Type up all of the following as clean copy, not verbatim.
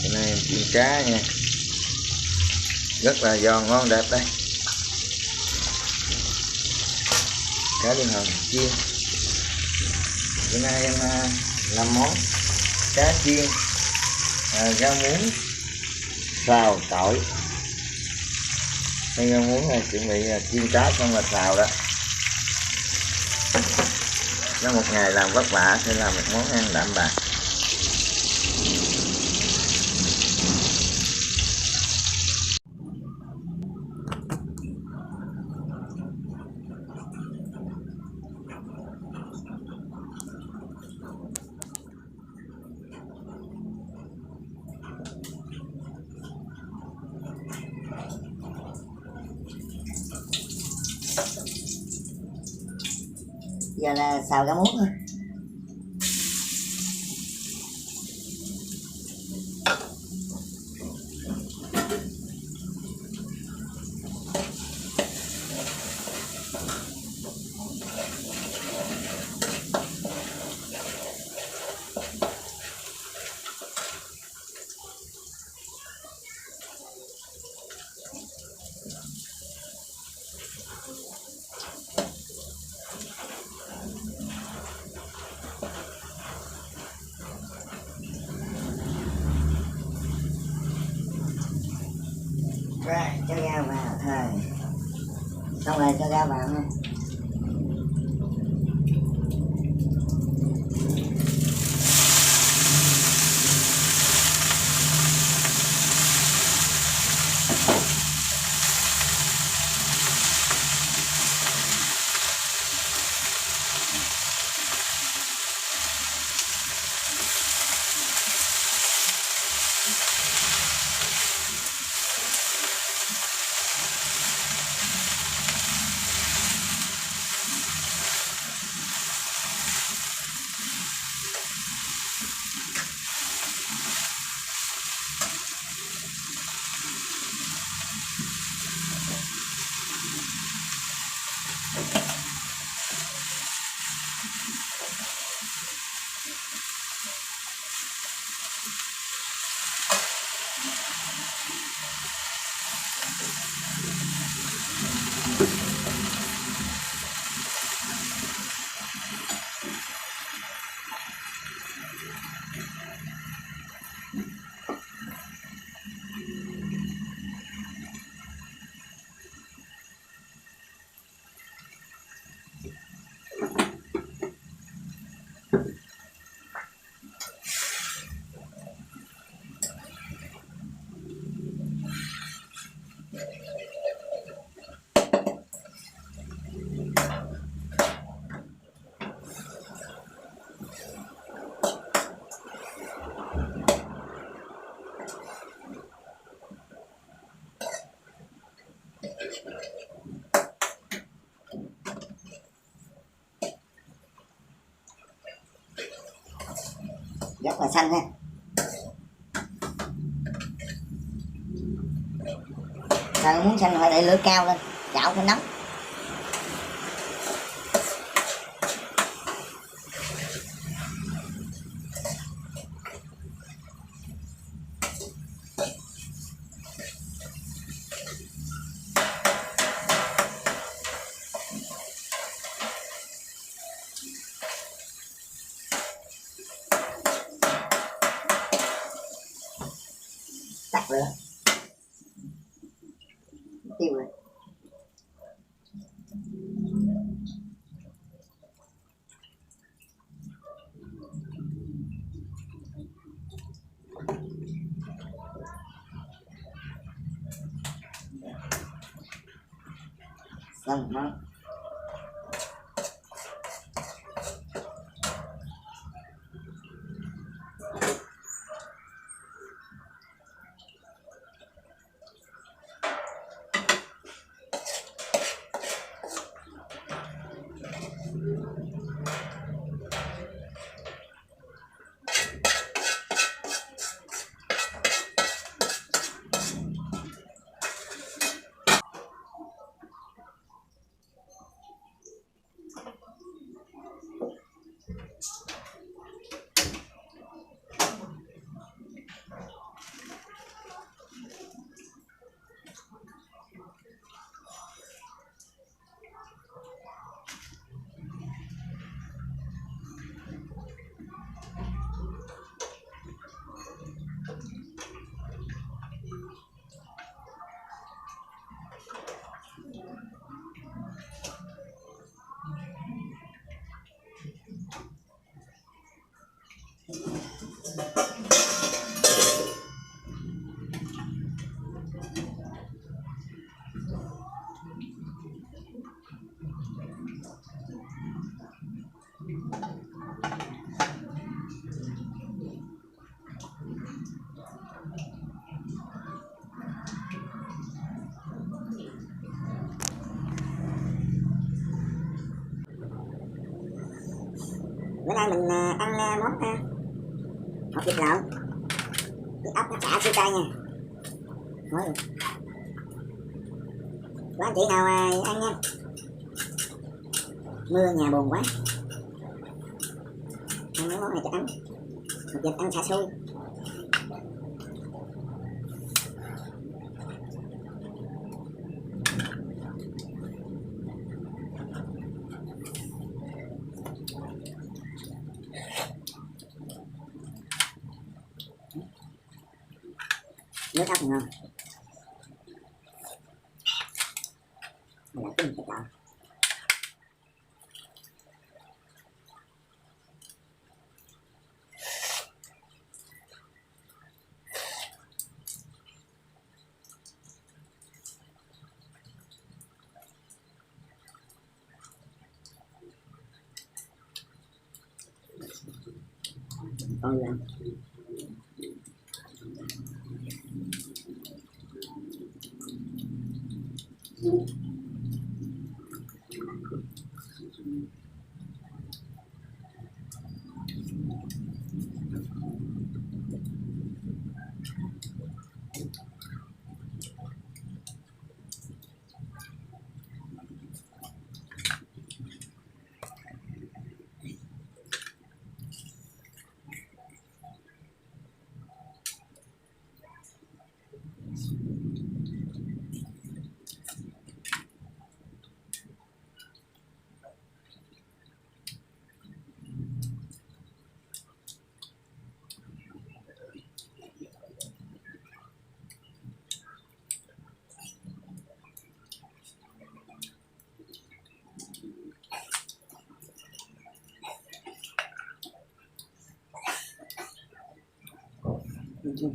Hôm nay em chiên cá nha, rất là giòn ngon đẹp đây. Cá liên hồng chiên. Hôm nay em làm món cá chiên rau muống xào tỏi. Đây rau muống này chuẩn bị chiên cá xong là xào đó. Nó một ngày làm vất vả sẽ làm một món ăn đạm bạc. Giờ là xào rau muống thôi. Rồi, cho rau vào thôi. Xong rồi cho rau vào nha. Rất là xanh ha. Rau muống xanh phải để lửa cao lên, chảo cho nóng. Tắt lửa. Tiêu rồi. Xong món. Bữa nay mình ăn món hột vịt lộn với ốc chả siêu cay nha. Ngon luôn. Có anh chị nào ăn nha. Mưa nhà buồn quá, ăn mấy món này cho ấm. Hột vịt ăn xả xui. Nước ốc ngon. Đây là cái thịt lợn. Con gì ăn?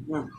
Ngon.